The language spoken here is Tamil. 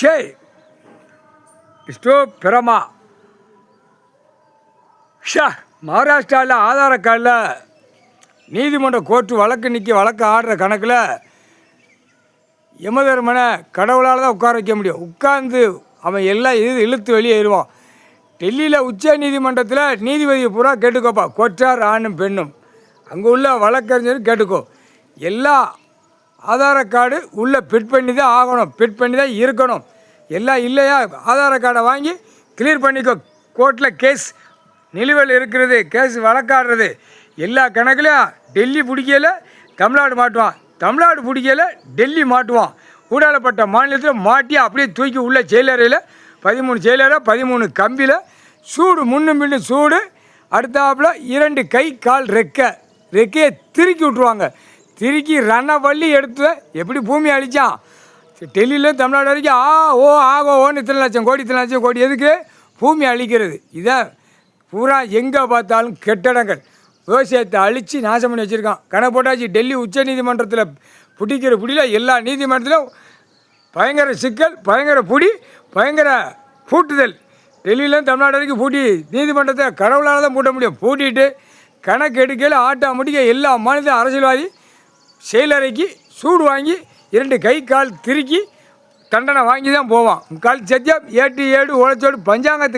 ஜெய் இஸ்டோ பிரமா ஷா மகாராஷ்டிராவில் ஆதார கார்டில் நீதிமன்ற கோர்ட்டு வழக்கு ஆடுற கணக்கில் யமதர்மனை கடவுளால் தான் உட்கார வைக்க முடியும். உட்கார்ந்து அவன் எல்லாம் இழுத்து வெளியேறுவான். டெல்லியில் உச்ச நீதிமன்றத்தில் நீதிபதியை பூரா கேட்டுக்கோப்பா, கொற்றார் ஆணும் பெண்ணும் அங்கே உள்ள வழக்கறிஞரும் கேட்டுக்கோ. எல்லா ஆதார கார்டு உள்ளே ஃபிட் பண்ணி தான் ஆகணும், ஃபிட் பண்ணி தான் இருக்கணும். எல்லாம் இல்லையா ஆதார கார்டை வாங்கி கிளியர் பண்ணிக்கோ. கோர்ட்டில் கேஸ் நிலுவையில் இருக்கிறது, கேஸ் வழக்காடுறது எல்லா கணக்குலையும் டெல்லி பிடிக்கல தமிழ்நாடு மாட்டுவான், தமிழ்நாடு பிடிக்கல டெல்லி மாட்டுவான். ஊடாலப்பட்ட மாநிலத்தில் மாட்டி அப்படியே தூக்கி உள்ள செயலறையில் 13 செயலரை 13 கம்பியில் சூடு முன்னும் பின்னும் சூடு. அடுத்தாப்பில் 2 கை கால் ரெக்கையை திருக்கி விட்ருவாங்க. திருக்கி வள்ளி எடுத்து எப்படி பூமி அழித்தான் டெல்லியில் தமிழ்நாடு வரைக்கும் ஓன்னு இத்தனை லட்சம் கோடி எதுக்கு பூமி அழிக்கிறது. இதை பூரா எங்கே பார்த்தாலும் கெட்டடங்கள் விவசாயத்தை அழித்து நாசம் பண்ணி வச்சுருக்கான். கணக்கு போட்டாச்சு. டெல்லி உச்ச நீதிமன்றத்தில் பிடிக்கிற பிடியில் எல்லா நீதிமன்றத்திலும் பயங்கர சிக்கல், பயங்கர பயங்கர பூட்டுதல். டெல்லியில் தமிழ்நாடு வரைக்கும் பூட்டி நீதிமன்றத்தை கடவுளால் தான் பூட்ட முடியும். பூட்டிட்டு கணக்கு எடுக்கையில் ஆட்டோமேட்டிக்காக எல்லா மாநில அரசியல்வாதி செயலறைக்கு சூடு வாங்கி 2 கை கால் திருக்கி தண்டனை வாங்கி தான் போவான். கால் சத்தியம் 8 உழைச்சோடு பஞ்சாங்கத்துக்கு